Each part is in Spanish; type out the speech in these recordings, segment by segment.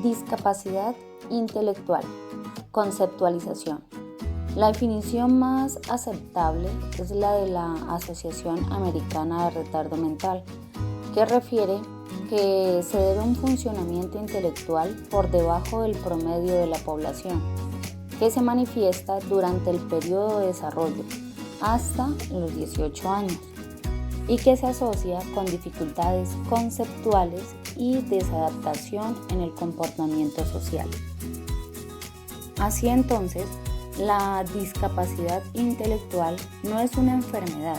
Discapacidad intelectual. Conceptualización. La definición más aceptable es la de la Asociación Americana de Retardo Mental, que refiere que se debe a un funcionamiento intelectual por debajo del promedio de la población, que se manifiesta durante el periodo de desarrollo hasta los 18 años y que se asocia con dificultades conceptuales y desadaptación en el comportamiento social. Así entonces, la discapacidad intelectual no es una enfermedad.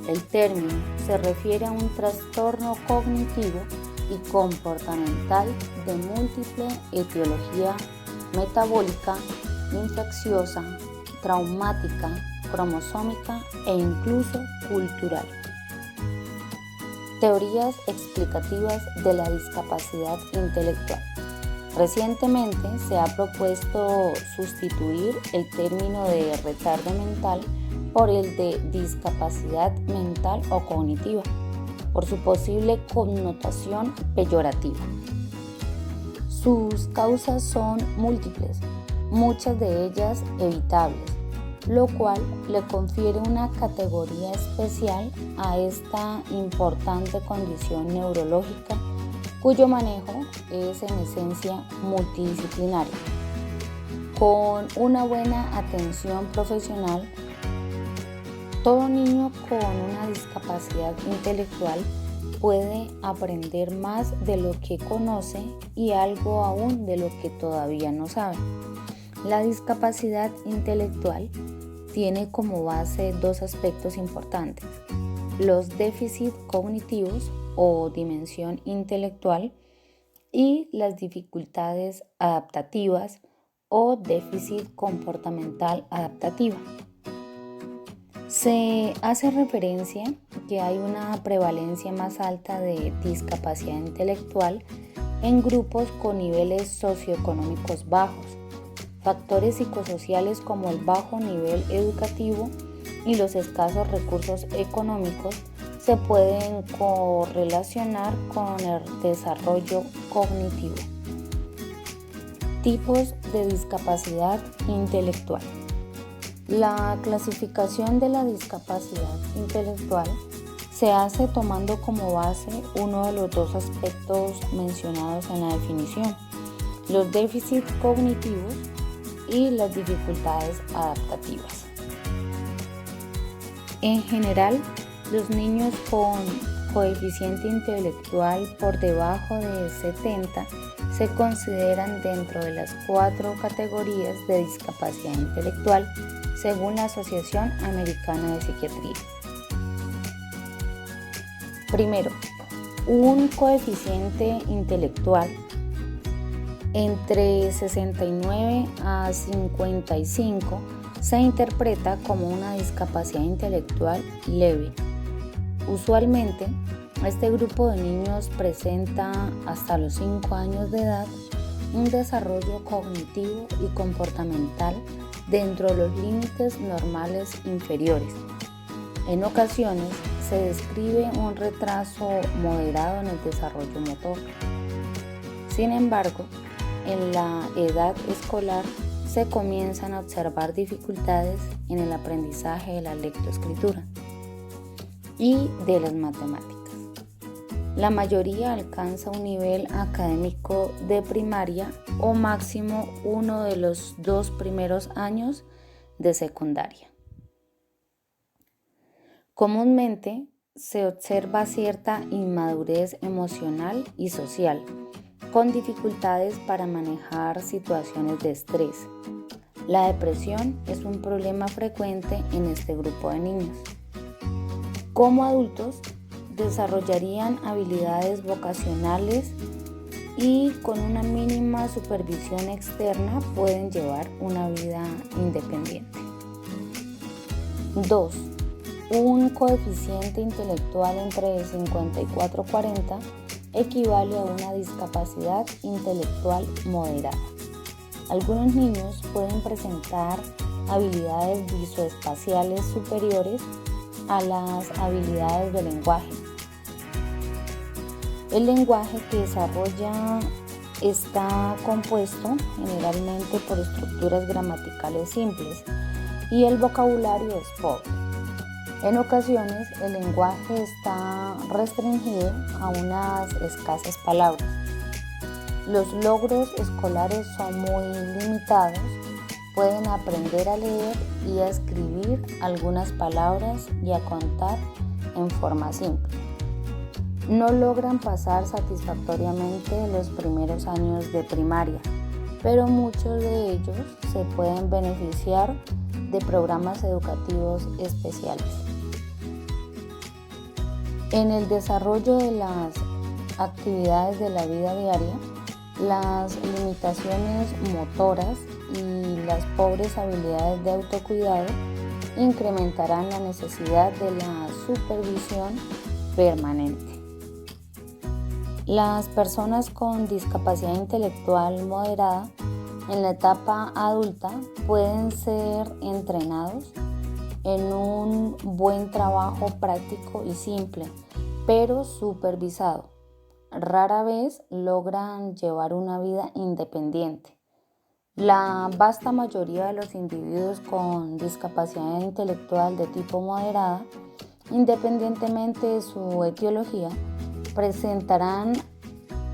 El término se refiere a un trastorno cognitivo y comportamental de múltiple etiología metabólica, infecciosa, traumática, cromosómica e incluso cultural. Teorías explicativas de la discapacidad intelectual. Recientemente se ha propuesto sustituir el término de retardo mental por el de discapacidad mental o cognitiva, por su posible connotación peyorativa. Sus causas son múltiples, muchas de ellas evitables, lo cual le confiere una categoría especial a esta importante condición neurológica cuyo manejo es en esencia multidisciplinario. Con una buena atención profesional, todo niño con una discapacidad intelectual puede aprender más de lo que conoce y algo aún de lo que todavía no sabe. La discapacidad intelectual tiene como base dos aspectos importantes: los déficits cognitivos o dimensión intelectual y las dificultades adaptativas o déficit comportamental adaptativa. Se hace referencia que hay una prevalencia más alta de discapacidad intelectual en grupos con niveles socioeconómicos bajos, factores psicosociales como el bajo nivel educativo y los escasos recursos económicos se pueden correlacionar con el desarrollo cognitivo. Tipos de discapacidad intelectual. La clasificación de la discapacidad intelectual se hace tomando como base uno de los dos aspectos mencionados en la definición: los déficits cognitivos y las dificultades adaptativas. En general, los niños con coeficiente intelectual por debajo de 70 se consideran dentro de las 4 categorías de discapacidad intelectual según la Asociación Americana de Psiquiatría. Primero, un coeficiente intelectual entre 69 a 55 se interpreta como una discapacidad intelectual leve. Usualmente, este grupo de niños presenta hasta los 5 años de edad un desarrollo cognitivo y comportamental dentro de los límites normales inferiores. En ocasiones se describe un retraso moderado en el desarrollo motor. Sin embargo, en la edad escolar se comienzan a observar dificultades en el aprendizaje de la lectoescritura y de las matemáticas. La mayoría alcanza un nivel académico de primaria o máximo uno de los 2 primeros años de secundaria. Comúnmente se observa cierta inmadurez emocional y social, con dificultades para manejar situaciones de estrés. La depresión es un problema frecuente en este grupo de niños. Como adultos, desarrollarían habilidades vocacionales y con una mínima supervisión externa pueden llevar una vida independiente. 2. Un coeficiente intelectual entre 54 y 40 equivale a una discapacidad intelectual moderada. Algunos niños pueden presentar habilidades visoespaciales superiores a las habilidades de lenguaje. El lenguaje que desarrolla está compuesto generalmente por estructuras gramaticales simples y el vocabulario es pobre. En ocasiones el lenguaje está restringido a unas escasas palabras. Los logros escolares son muy limitados, pueden aprender a leer y a escribir algunas palabras y a contar en forma simple. No logran pasar satisfactoriamente los primeros años de primaria, pero muchos de ellos se pueden beneficiar de programas educativos especiales. En el desarrollo de las actividades de la vida diaria, las limitaciones motoras y las pobres habilidades de autocuidado incrementarán la necesidad de la supervisión permanente. Las personas con discapacidad intelectual moderada en la etapa adulta pueden ser entrenados en un buen trabajo práctico y simple, pero supervisado. Rara vez logran llevar una vida independiente. La vasta mayoría de los individuos con discapacidad intelectual de tipo moderada, independientemente de su etiología, presentarán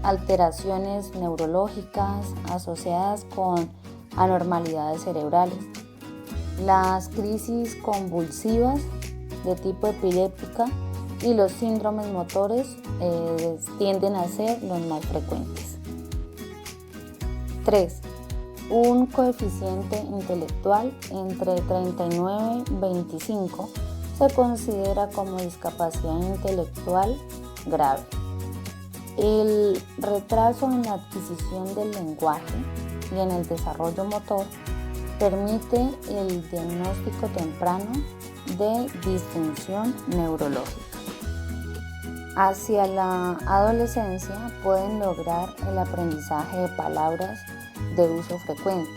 alteraciones neurológicas asociadas con anormalidades cerebrales. Las crisis convulsivas de tipo epiléptica y los síndromes motores tienden a ser los más frecuentes. 3. Un coeficiente intelectual entre 39 y 25 se considera como discapacidad intelectual grave. El retraso en la adquisición del lenguaje y en el desarrollo motor permite el diagnóstico temprano de disfunción neurológica. Hacia la adolescencia pueden lograr el aprendizaje de palabras de uso frecuente,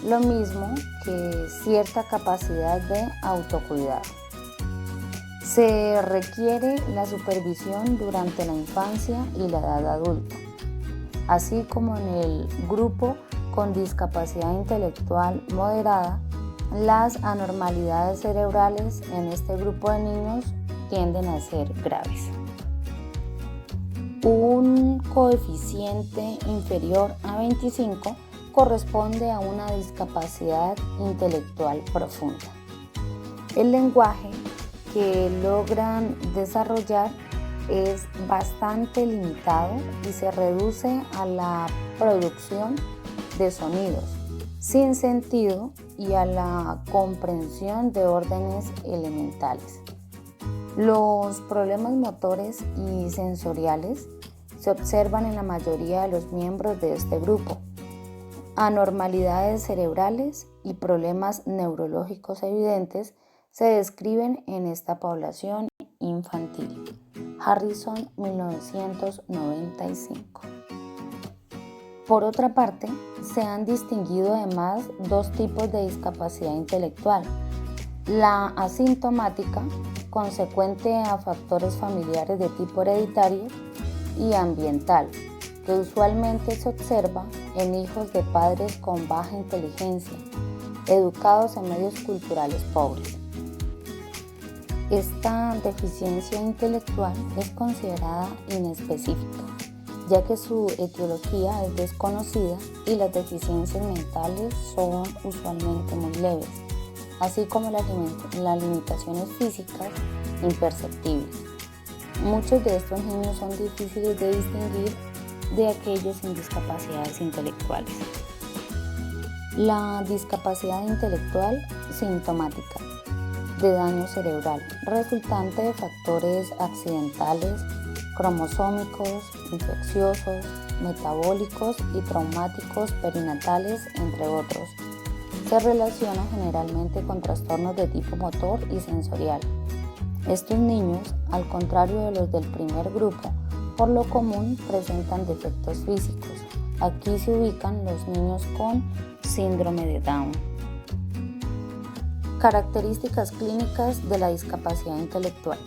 lo mismo que cierta capacidad de autocuidado. Se requiere la supervisión durante la infancia y la edad adulta, así como en el grupo con discapacidad intelectual moderada. Las anormalidades cerebrales en este grupo de niños tienden a ser graves. Un coeficiente inferior a 25 corresponde a una discapacidad intelectual profunda. El lenguaje que logran desarrollar es bastante limitado y se reduce a la producción de sonidos sin sentido y a la comprensión de órdenes elementales. Los problemas motores y sensoriales se observan en la mayoría de los miembros de este grupo. Anormalidades cerebrales y problemas neurológicos evidentes se describen en esta población infantil. Harrison, 1995. Por otra parte, se han distinguido además dos tipos de discapacidad intelectual: la asintomática, consecuente a factores familiares de tipo hereditario, y ambiental, que usualmente se observa en hijos de padres con baja inteligencia, educados en medios culturales pobres. Esta deficiencia intelectual es considerada inespecífica, ya que su etiología es desconocida y las deficiencias mentales son usualmente muy leves, así como las limitaciones físicas imperceptibles. Muchos de estos niños son difíciles de distinguir de aquellos sin discapacidades intelectuales. La discapacidad intelectual sintomática de daño cerebral resultante de factores accidentales, cromosómicos, infecciosos, metabólicos y traumáticos perinatales, entre otros. Se relaciona generalmente con trastornos de tipo motor y sensorial. Estos niños, al contrario de los del primer grupo, por lo común presentan defectos físicos. Aquí se ubican los niños con síndrome de Down. Características clínicas de la discapacidad intelectual.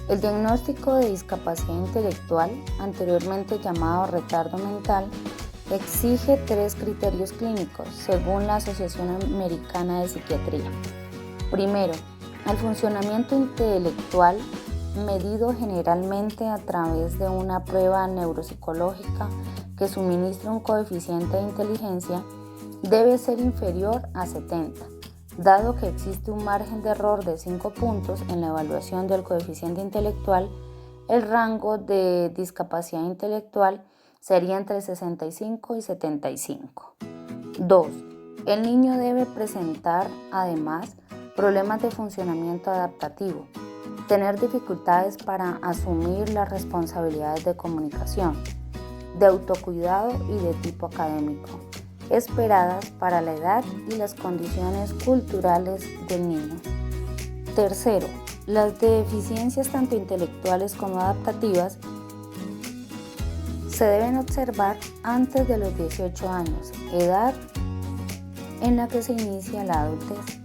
El diagnóstico de discapacidad intelectual, anteriormente llamado retardo mental, exige 3 criterios clínicos, según la Asociación Americana de Psiquiatría. Primero, el funcionamiento intelectual, medido generalmente a través de una prueba neuropsicológica que suministra un coeficiente de inteligencia, debe ser inferior a 70. Dado que existe un margen de error de 5 puntos en la evaluación del coeficiente intelectual, el rango de discapacidad intelectual sería entre 65 y 75. 2. El niño debe presentar, además, problemas de funcionamiento adaptativo, tener dificultades para asumir las responsabilidades de comunicación, de autocuidado y de tipo académico, esperadas para la edad y las condiciones culturales del niño. Tercero, las deficiencias tanto intelectuales como adaptativas se deben observar antes de los 18 años, edad en la que se inicia la adultez.